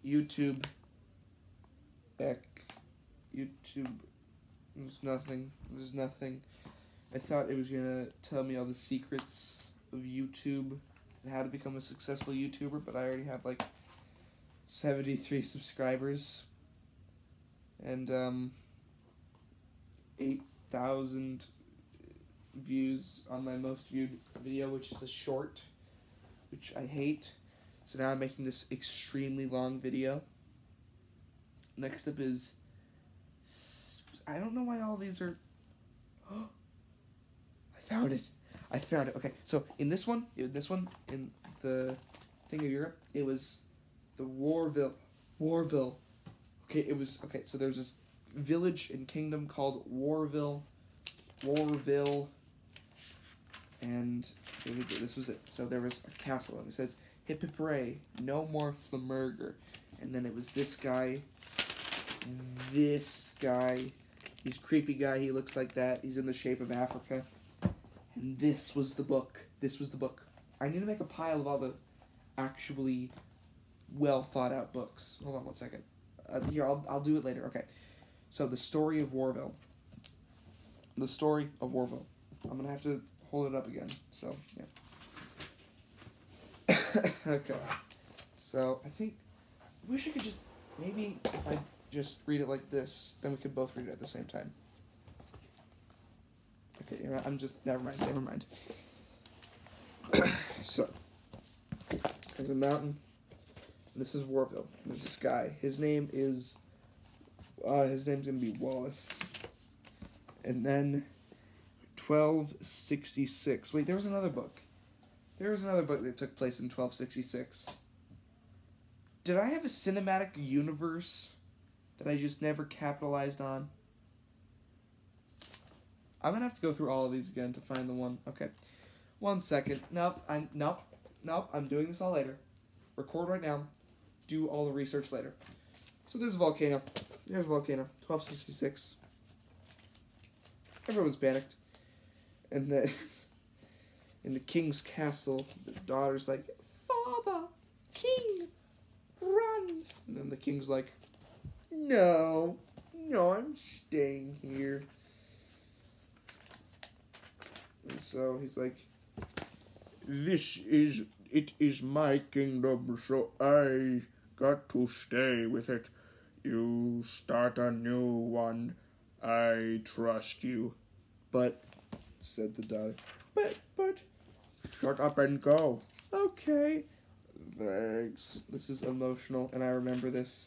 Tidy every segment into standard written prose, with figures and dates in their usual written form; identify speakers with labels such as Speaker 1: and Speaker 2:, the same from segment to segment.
Speaker 1: YouTube. YouTube. There's nothing. There's nothing. I thought it was gonna tell me all the secrets of YouTube and how to become a successful YouTuber, but I already have like 73 subscribers and 8,000 views on my most viewed video, which is a short, which I hate. So now I'm making this extremely long video. Next up is, I don't know why all these are, I found it. Okay, so in this one, in the thing of Europe, it was the Warville. Okay, so there's this village and kingdom called Warville, and this was it. So there was a castle, and it says, hip hip hooray, no more Flamurger. And then it was this guy, he's a creepy guy, he looks like that, he's in the shape of Africa. And this was the book. I need to make a pile of all the actually well thought out books. Hold on one second. Here, I'll do it later. Okay. So, the story of Warville. I'm going to have to hold it up again. So, yeah. Okay. So, I wish I could just, maybe if I just read it like this, then we could both read it at the same time. Okay, never mind. So, there's a mountain. This is Warville. There's this guy. His name's gonna be Wallace. And then 1266. Wait, there was another book. That took place in 1266. Did I have a cinematic universe that I just never capitalized on? I'm gonna have to go through all of these again to find the one. Okay. 1 second. Nope, I'm doing this all later. Record right now. Do all the research later. So there's a volcano. 1266. Everyone's panicked. And then in the king's castle, the daughter's like, Father, king, run. And then the king's like, No, I'm staying here. And so he's like, it is my kingdom, so I got to stay with it. You start a new one. I trust you. But, said the daughter, but, shut up and go. Okay. Thanks. This is emotional, and I remember this.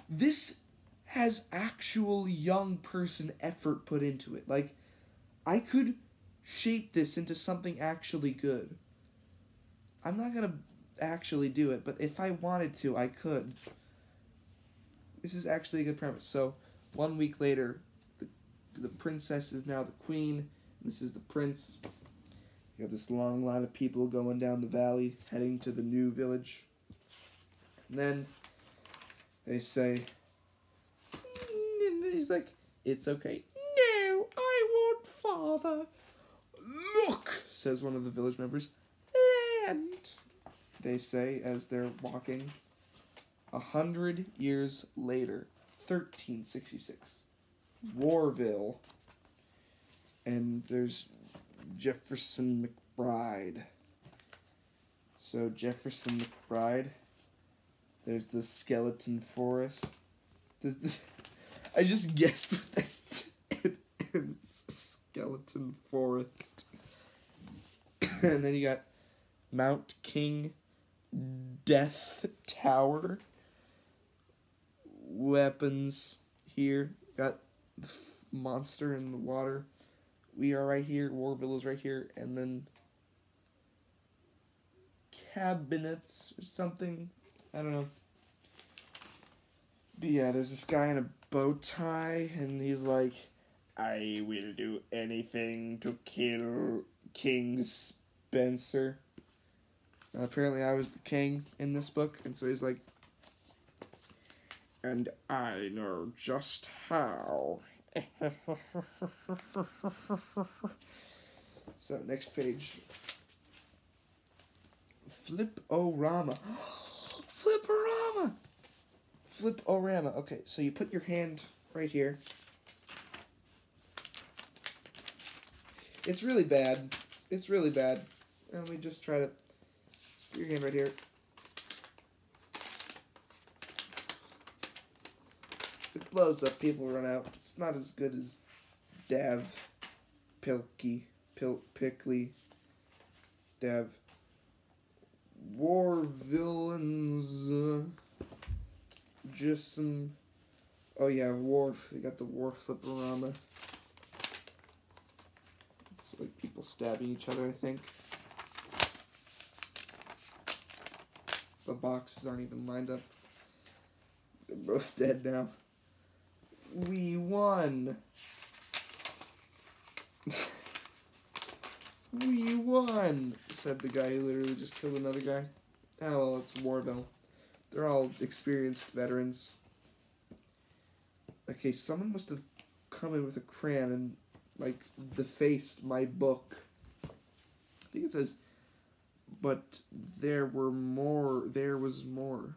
Speaker 1: This has actual young person effort put into it. Like, I could shape this into something actually good. I'm not gonna actually do it, but if I wanted to, I could. This is actually a good premise. So, 1 week later, the princess is now the queen. This is the prince. You got this long line of people going down the valley, heading to the new village. And then they say, and he's like, it's okay. No, I want father. Look, says one of the village members. Land, they say as they're walking. 100 years later, 1366, Warville, and there's Jefferson McBride. So Jefferson McBride, there's the skeleton forest. I just guessed what they said. It's skeleton forest. And then you got Mount King Death Tower. Weapons here. Got the monster in the water. We are right here. Warville is right here. And then cabinets or something. I don't know. But yeah, there's this guy in a bow tie, and he's like, I will do anything to kill King Spencer. Apparently I was the king in this book, and so he's like, and I know just how. So, next page. Flip-O-Rama. Flip-O-Rama. Okay, so you put your hand right here. It's really bad. It's really bad. Let me just try to put your hand right here. It blows up, people run out. It's not as good as Dav, Pickly, Dav. War villains, just some, oh yeah, they got the War Flip-O-Rama. It's like people stabbing each other, I think. The boxes aren't even lined up. They're both dead now. We won! We won! Said the guy who literally just killed another guy. Oh, well, it's Warville. They're all experienced veterans. Okay, someone must have come in with a crayon and, like, defaced my book. I think it says, but there was more, but there was more.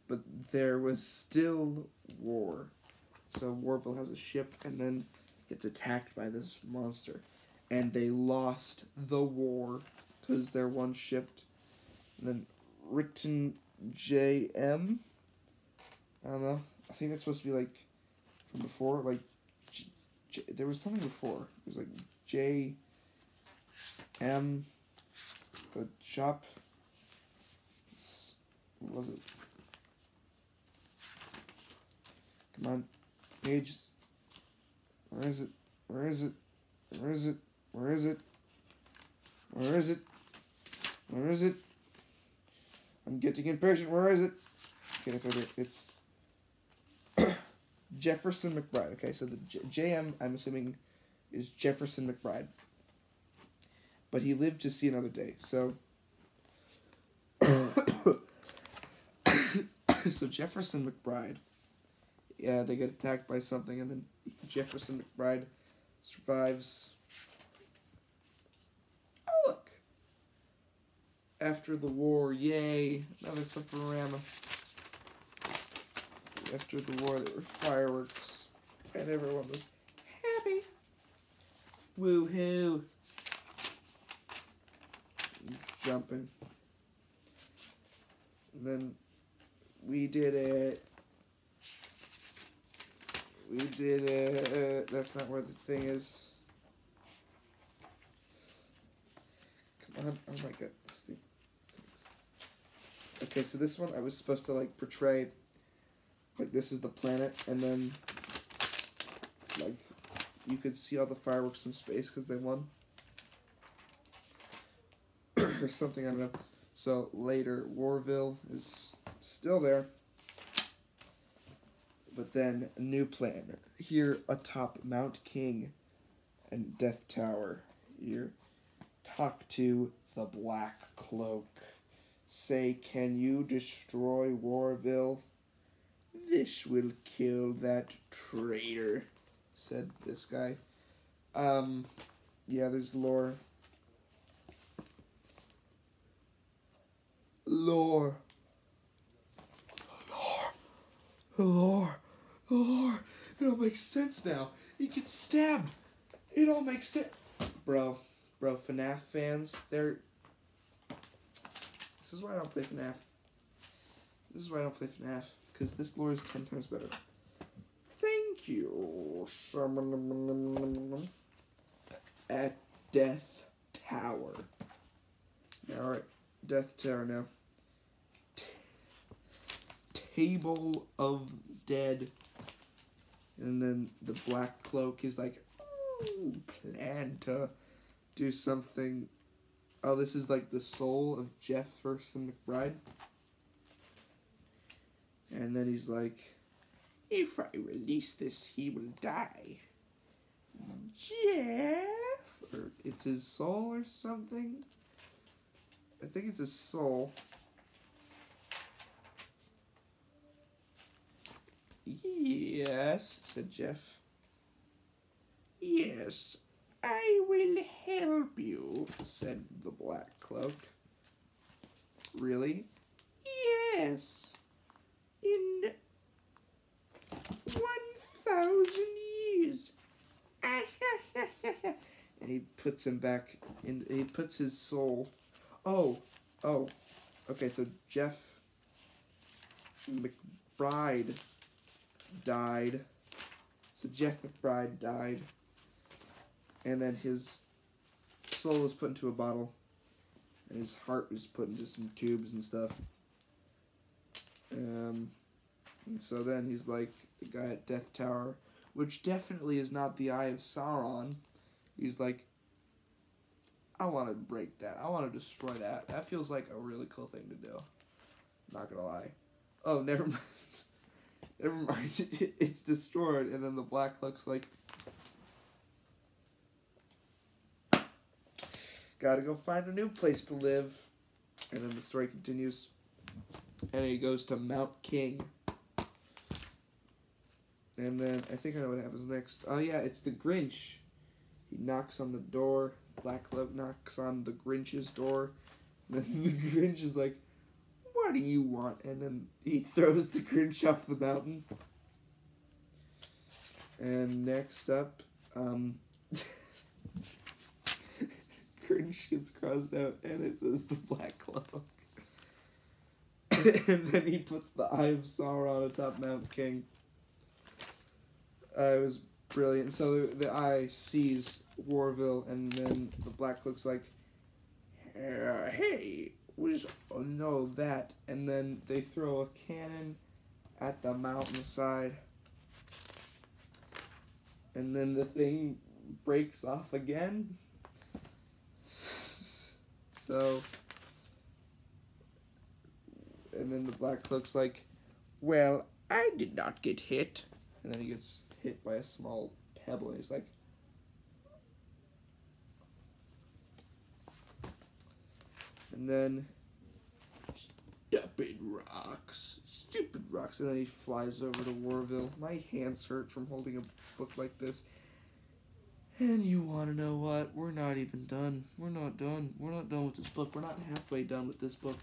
Speaker 1: But there was still war. So Warville has a ship and then gets attacked by this monster. And they lost the war because they're one-shipped. And then written JM. I don't know. I think that's supposed to be like from before. Like, there was something before. It was like JM. The shop. What was it? Come on. Pages. Where is it? Where is it? Where is it? Where is it? Where is it? Where is it? I'm getting impatient. Where is it? Okay, that's right here. It's Jefferson McBride. Okay, so the JM, I'm assuming, is Jefferson McBride. But he lived to see another day. So, so Jefferson McBride, yeah, they get attacked by something, and then Jefferson McBride survives. Oh, look. After the war, yay, another Flip-O-Rama. After the war, there were fireworks, and everyone was happy. Woohoo! Jumping. And then we did it. We did it. That's not where the thing is. Come on. Oh my god. This thing sucks. Okay, so this one I was supposed to like portray, like this is the planet, and then like you could see all the fireworks from space because they won. Or something, I don't know. So later, Warville is still there. But then, a new plan. Here atop Mount King and Death Tower. Here, talk to the Black Cloak. Say, can you destroy Warville? This will kill that traitor, said this guy. Yeah, there's lore. Lore. It all makes sense now. You get stabbed. It all makes sense. Bro, FNAF fans, they're... This is why I don't play FNAF. Because this lore is 10 times better. Thank you. At Death Tower. Alright, Death Tower now. Table of Dead. And then the Black Cloak is like, oh, plan to do something. Oh, this is like the soul of Jefferson McBride. And then he's like, if I release this, he will die. Jeff? Or it's his soul or something? I think it's his soul. Yes, said Jeff. Yes, I will help you, said the Black Cloak. Really? yes, in 1,000 years. And he puts him back in. He puts his soul. Oh. Okay, so Jeff McBride died. So Jeff McBride died. And then his soul was put into a bottle. And his heart was put into some tubes and stuff. And so then he's like the guy at Death Tower, which definitely is not the Eye of Sauron. He's like, I want to break that. I want to destroy that. That feels like a really cool thing to do. Not gonna lie. Oh, never mind. Never mind. It's destroyed, and then the Black Cloak's like, gotta go find a new place to live. And then the story continues. And he goes to Mount King. And then, I think I know what happens next. Oh yeah, it's the Grinch. He knocks on the door. Black Cloak knocks on the Grinch's door. And then the Grinch is like, what do you want? And then he throws the Grinch off the mountain. And next up, Grinch gets crossed out and it says the Black Cloak. And then he puts the Eye of Sauron atop Mount King. It was brilliant. So the Eye sees Warville, and then the Black Cloak's like, hey, we just know that. And then they throw a cannon at the mountainside. And then the thing breaks off again. So, and then the Black Cloak's like, well, I did not get hit. And then he gets hit by a small pebble, and he's like, and then, stupid rocks. And then he flies over to Warville. My hands hurt from holding a book like this. And you want to know what? We're not even done. We're not done. We're not done with this book. We're not halfway done with this book.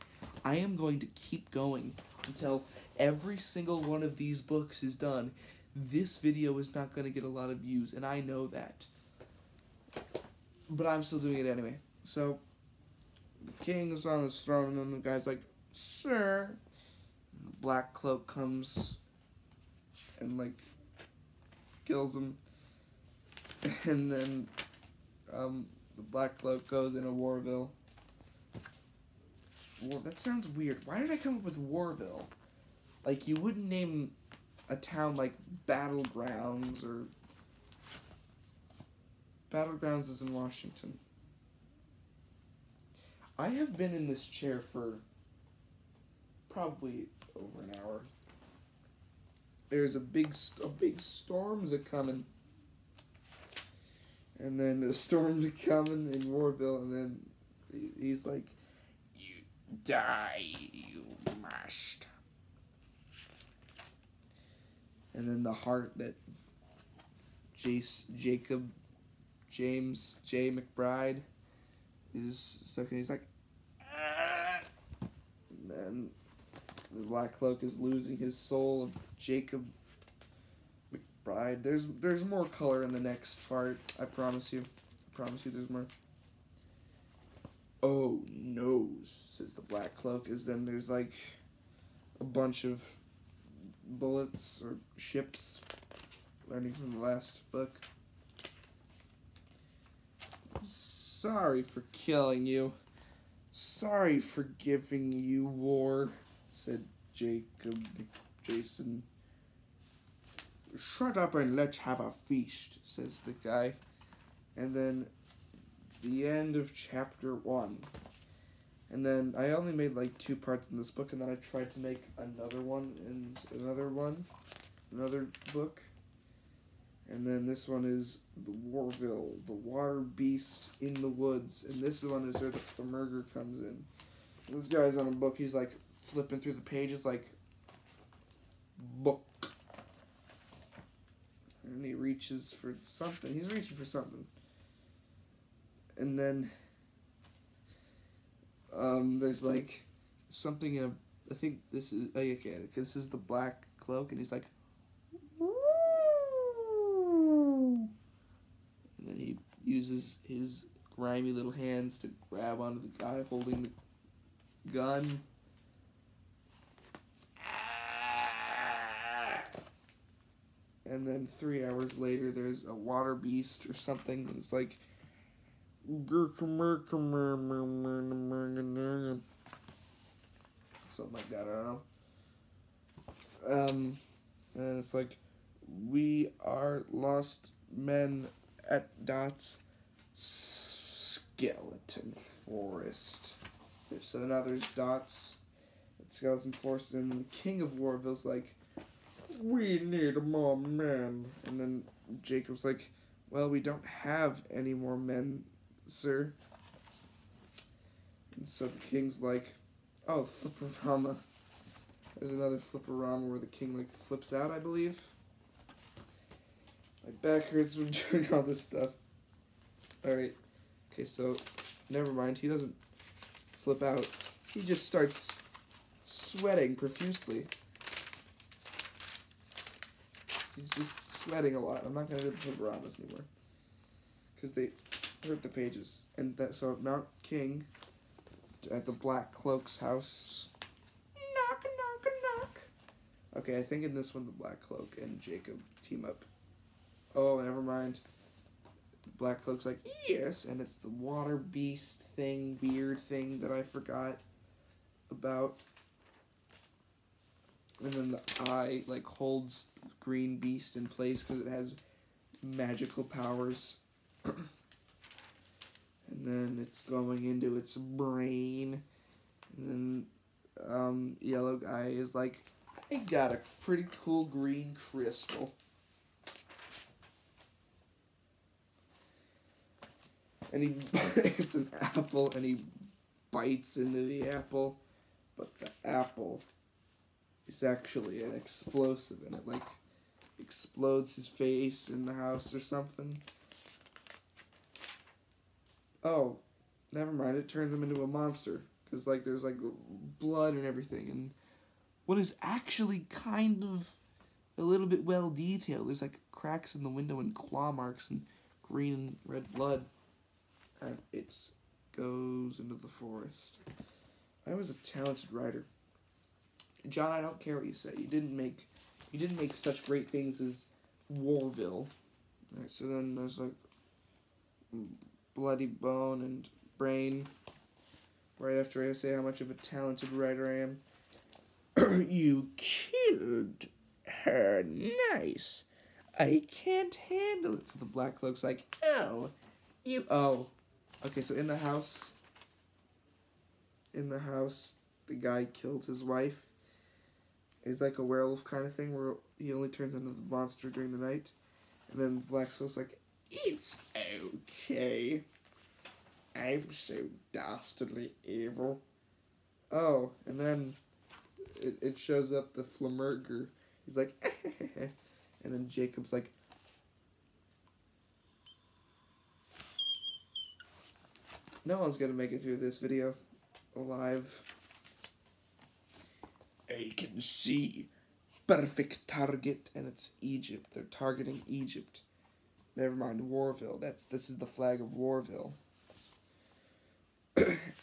Speaker 1: I am going to keep going until every single one of these books is done. This video is not going to get a lot of views, and I know that. But I'm still doing it anyway. So, the king is on his throne, and then the guy's like, sir. And the Black Cloak comes and, like, kills him. And then the Black Cloak goes into Warville. That sounds weird. Why did I come up with Warville? Like, you wouldn't name a town like Battlegrounds, or... Battlegrounds is in Washington. I have been in this chair for probably over an hour. There's a big storm's a-coming. And then the storm's a-coming in Warville, and then he's like, you die, you must. And then the heart that James J. McBride is stuck in, he's like, ah! And then the Black Cloak is losing his soul of Jacob McBride. There's more color in the next part, I promise you. I promise you there's more. Oh, nose, says the Black Cloak, as then there's like a bunch of bullets or ships, learning from the last book. Sorry for killing you. Sorry for giving you war, said Jason. Shut up and let's have a feast, says the guy. And then the end of chapter 1. And then I only made like 2 parts in this book, and then I tried to make another one and another book. And then this one is the Warville, the water beast in the woods. And this one is where the Flamurger comes in. And this guy's on a book, he's like flipping through the pages like, book. And he reaches for something. He's reaching for something. And then there's like something in a I think this is okay. This is the Black Cloak, and he's like, and then he uses his grimy little hands to grab onto the guy holding the gun. And then 3 hours later, there's a water beast or something. It's like, something like that. I don't know. And it's like, we are lost men at Dot's skeleton forest. So now there's Dot's at skeleton forest, and the king of Warville's like, we need more men. And then Jacob's like, well, we don't have any more men, sir. And so the king's like, oh, Flipperama. There's another Flipperama where the king, like, flips out, I believe. My back hurts from doing all this stuff. Alright. Okay, so, never mind. He doesn't flip out. He just starts sweating profusely. He's just sweating a lot. I'm not going to do the Flipperamas anymore. Because they hurt the pages. And that, so now King at the Black Cloak's house. Knock, knock, knock. Okay, I think in this one the Black Cloak and Jacob team up. Oh, never mind. Black Cloak's like, yes, and it's the water beast thing, weird thing that I forgot about. And then the eye, like, holds the green beast in place because it has magical powers. And then it's going into its brain. And then yellow guy is like, I got a pretty cool green crystal. And he, it's an apple, and he bites into the apple. But the apple is actually an explosive, and it, like, explodes his face in the house or something. Oh, never mind, it turns him into a monster. Because, like, there's, like, blood and everything, and what is actually kind of a little bit well detailed. There's, like, cracks in the window and claw marks and green and red blood. And it goes into the forest. I was a talented writer. John, I don't care what you say. You didn't make such great things as Warville. Alright, so then there's like Bloody Bone and Brain. Right after I say how much of a talented writer I am. You killed her. Nice. I can't handle it. So the Black Cloak's like, oh, you. Oh. Okay, so in the house, the guy killed his wife. It's like a werewolf kind of thing where he only turns into the monster during the night. And then Black Soul's like, it's okay. I'm so dastardly evil. Oh, and then it shows up the Flamurger. He's like, and then Jacob's like, no one's gonna make it through this video alive. I can see. Perfect target, and it's Egypt. They're targeting Egypt. Never mind, Warville. This is the flag of Warville.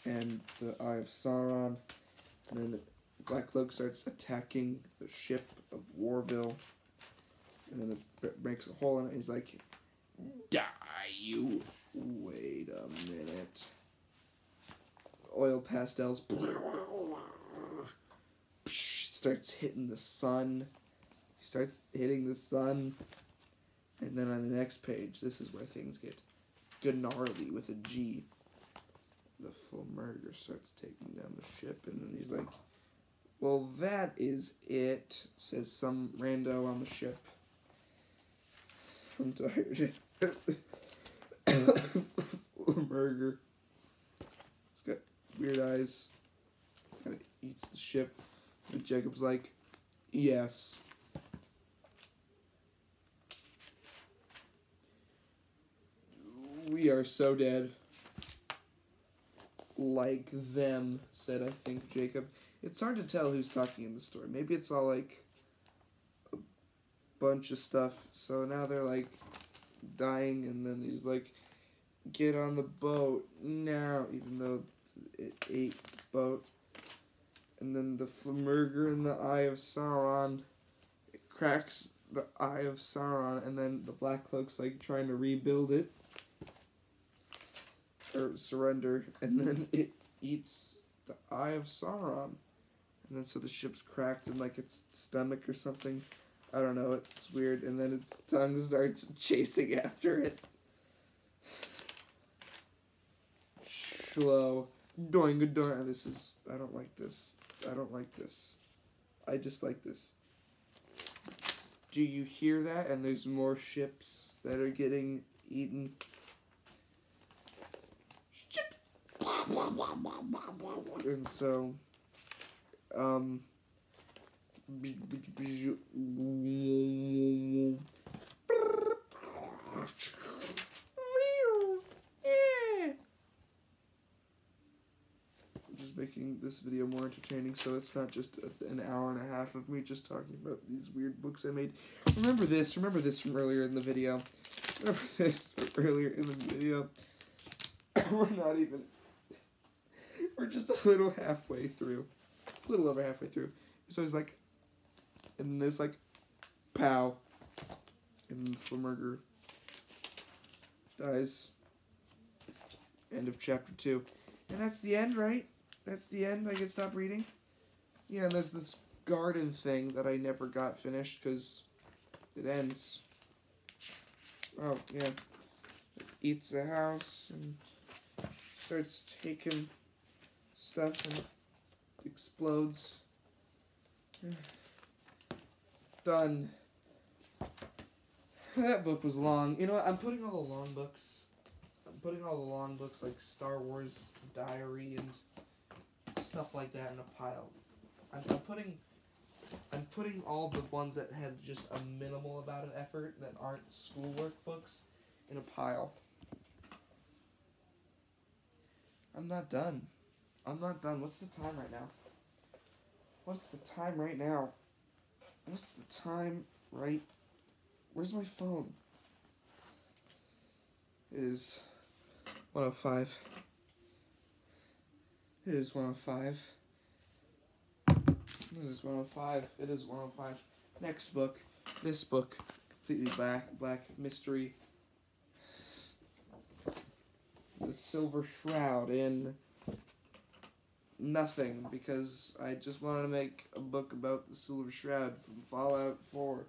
Speaker 1: And the Eye of Sauron. And then Black Cloak starts attacking the ship of Warville. And then it breaks a hole in it, and he's like, die, you. Wait a minute. Oil pastels. Starts hitting the sun. He starts hitting the sun. And then on the next page, this is where things get gnarly with a G. The Flamurger starts taking down the ship, and then he's like, well, that is it, says some rando on the ship. I'm tired. Flamurger. He's got weird eyes. Kind of eats the ship. And Jacob's like, yes. We are so dead. Like them, said, I think, Jacob. It's hard to tell who's talking in the story. Maybe it's all like a bunch of stuff. So now they're like dying, and then he's like, get on the boat now, even though it ate the boat. And then the Flamurger in the Eye of Sauron, it cracks the Eye of Sauron, and then the Black Cloak's like trying to rebuild it or surrender, and then it eats the Eye of Sauron, and then so the ship's cracked in like its stomach or something. I don't know, it's weird, and then its tongue starts chasing after it. Slow. Doing good. This is. I don't like this. I don't like this. I dislike this. Do you hear that? And there's more ships that are getting eaten. Ships. And so, making this video more entertaining, so it's not just an hour and a half of me just talking about these weird books I made. Remember this from earlier in the video. We're just a little halfway through. A little over halfway through. So it's like, and there's like, pow. And Flamurger dies. End of chapter 2. And that's the end, right? That's the end. I can stop reading. Yeah, and there's this garden thing that I never got finished because it ends. Oh, yeah. It eats a house and starts taking stuff and explodes. Done. That book was long. You know what? I'm putting all the long books like Star Wars Diary and stuff like that in a pile. I'm putting all the ones that had just a minimal amount of effort that aren't schoolwork books in a pile. I'm not done. What's the time right now? Where's my phone? It is 1:05. It is 1:05. It is 1:05. Next book. This book. Completely black mystery. The Silver Shroud in nothing, because I just wanted to make a book about the Silver Shroud from Fallout 4.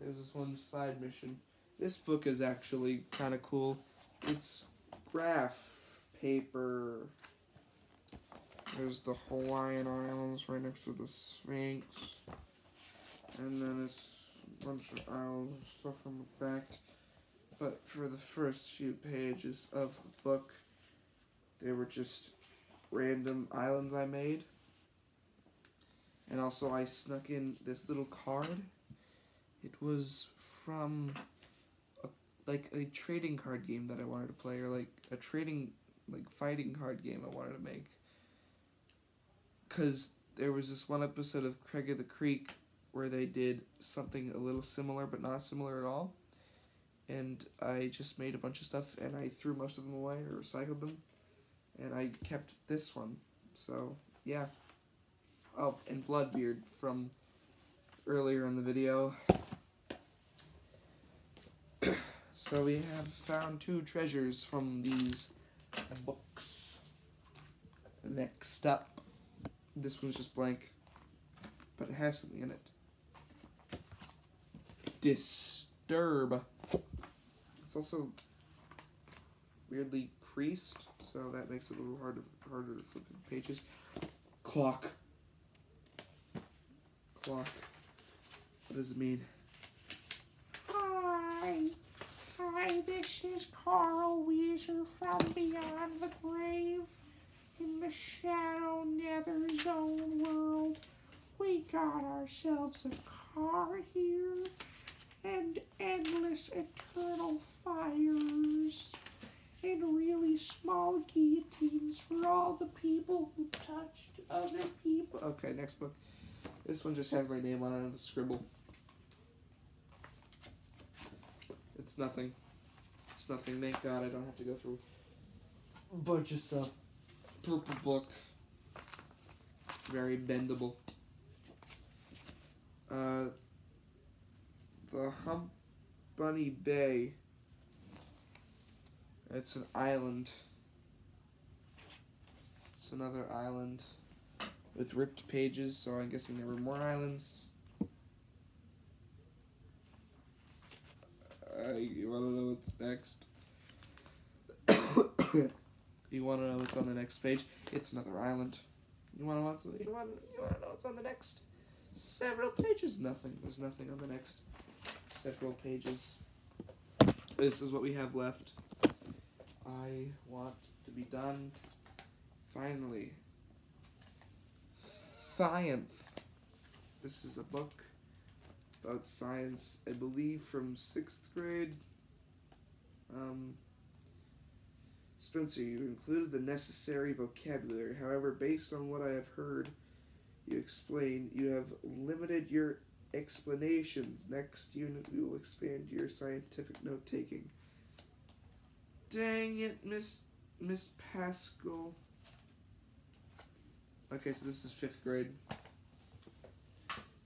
Speaker 1: It was this one side mission. This book is actually kind of cool. It's graph paper. There's the Hawaiian Islands right next to the Sphinx. And then it's a bunch of islands and stuff on the back. But for the first few pages of the book, they were just random islands I made. And also I snuck in this little card. It was from a trading card game that I wanted to play, or like a fighting card game I wanted to make. Because there was this one episode of Craig of the Creek where they did something a little similar, but not similar at all. And I just made a bunch of stuff, and I threw most of them away, or recycled them. And I kept this one. So, yeah. Oh, and Bloodbeard from earlier in the video. So we have found 2 treasures from these books. Next up. This one's just blank, but it has something in it. Disturb. It's also weirdly creased, so that makes it a little harder to flip the pages. Clock. What does it mean?
Speaker 2: Hi, this is Carl Weezer from Beyond the Grave. In the Shadow Nether Zone world, we got ourselves a car here, and endless eternal fires, and really small guillotines for all the people who touched other people,
Speaker 1: Okay, next book. This one just has my name on it and a scribble. It's nothing. It's nothing. Thank God I don't have to go through a bunch of stuff. Purple book. Very bendable. The Hump Bunny Bay. It's an island. It's another island with ripped pages, so I'm guessing there were more islands. You want to know what's next? You want to know what's on the next page? It's another island. You want to know what's on the next several pages? Nothing. There's nothing on the next several pages. This is what we have left. I want to be done. Finally. Science. This is a book about science, I believe from 6th grade. Spencer, you included the necessary vocabulary. However, based on what I have heard you explain, you have limited your explanations. Next unit, we will expand your scientific note-taking. Dang it, Miss Pascal. Okay, so this is 5th grade.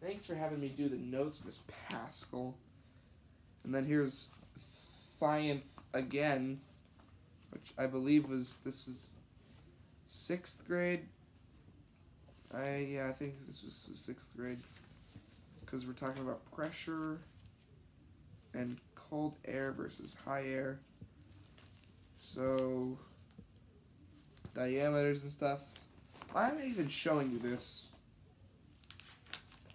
Speaker 1: Thanks for having me do the notes, Miss Pascal. And then here's science again, which I believe was 6th grade. I think this was 6th grade, because we're talking about pressure and cold air versus high air. So diameters and stuff. I'm even showing you this.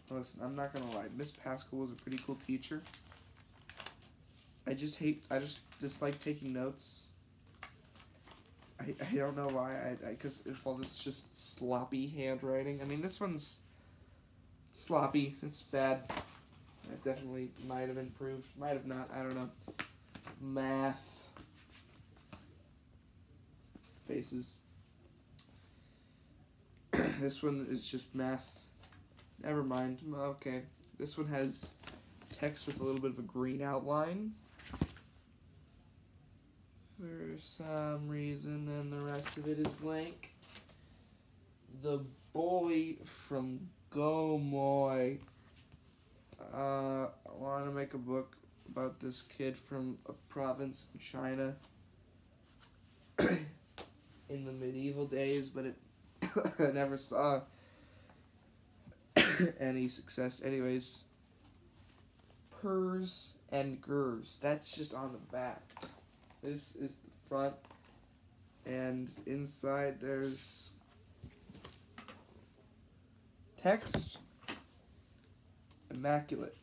Speaker 1: Listen, I'm not gonna lie. Miss Pascal was a pretty cool teacher. I just dislike taking notes. I don't know why. Because it's just sloppy handwriting. I mean, this one's sloppy. It's bad. It definitely might have improved. Might have not. I don't know. Math. Faces. This one is just math. Never mind. Okay. This one has text with a little bit of a green outline for some reason, and the rest of it is blank. The boy from Gomoy. I want to make a book about this kid from a province in China in the medieval days, but it I never saw any success. Anyways, pers and gers. That's just on the back. This is the front, and inside there's text. Immaculate,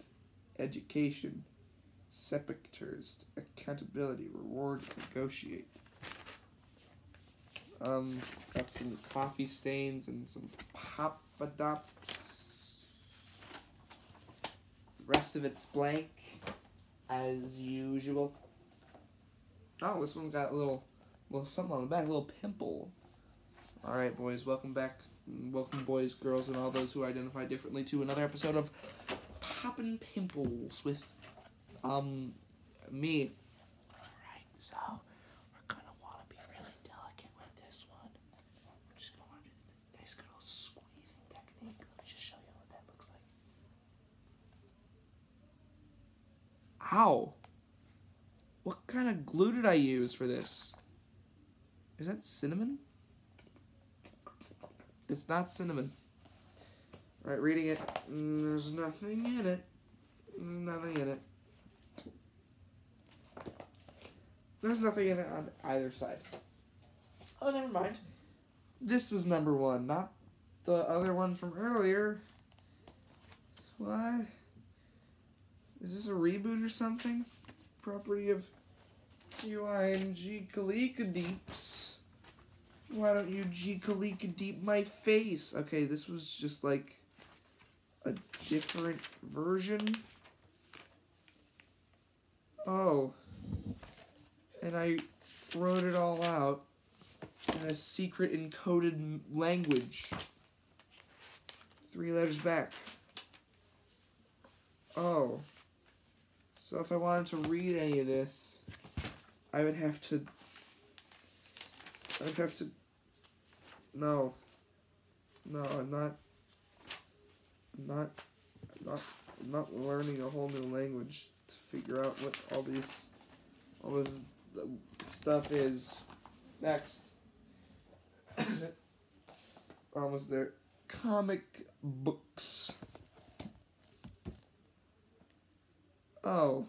Speaker 1: education, sepulchres, accountability, reward, negotiate. Got some coffee stains and some Pop-A-Dops. The rest of it's blank, as usual. Oh, this one's got a little something on the back, a little pimple. Alright, boys, welcome back. Welcome, boys, girls, and all those who identify differently to another episode of Poppin' Pimples with, me. Alright, so we're gonna want to be really delicate with this one. We're just gonna want to do the nice good old squeezing technique. Let me just show you what that looks like. Ow! What kind of glue did I use for this? Is that cinnamon? It's not cinnamon. Alright, reading it. There's nothing in it. There's nothing in it. There's nothing in it on either side. Oh, never mind. This was number 1, not the other one from earlier. What? Is this a reboot or something? Property of QI and G Kalika-deeps. Why don't you G Kalika-deep my face? Okay, this was just like a different version. Oh. And I wrote it all out in a secret encoded language. 3 letters back. Oh. So if I wanted to read any of this, I would have to... No. No, I'm not learning a whole new language to figure out what all this stuff is. Next. We're almost there. Comic books. Oh.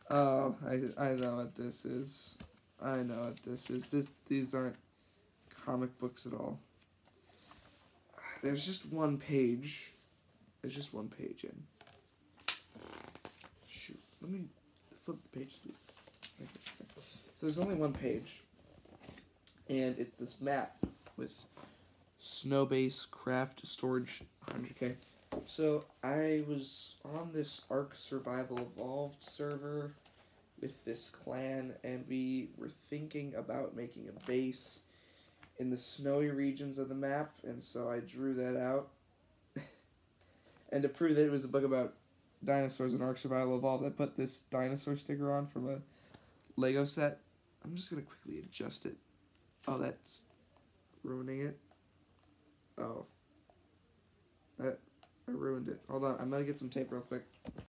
Speaker 1: Oh, I know what this is. I know what this is. These aren't comic books at all. There's just one page. There's just one page in. Shoot. Let me flip the page, please. Okay. So there's only one page. And it's this map with Snowbase Craft Storage 100K. So I was on this Ark Survival Evolved server with this clan, and we were thinking about making a base in the snowy regions of the map, and so I drew that out. And to prove that it was a book about dinosaurs in Ark Survival Evolved, I put this dinosaur sticker on from a Lego set. I'm just going to quickly adjust it. Oh, that's ruining it. Oh. I ruined it. Hold on, I'm going to get some tape real quick.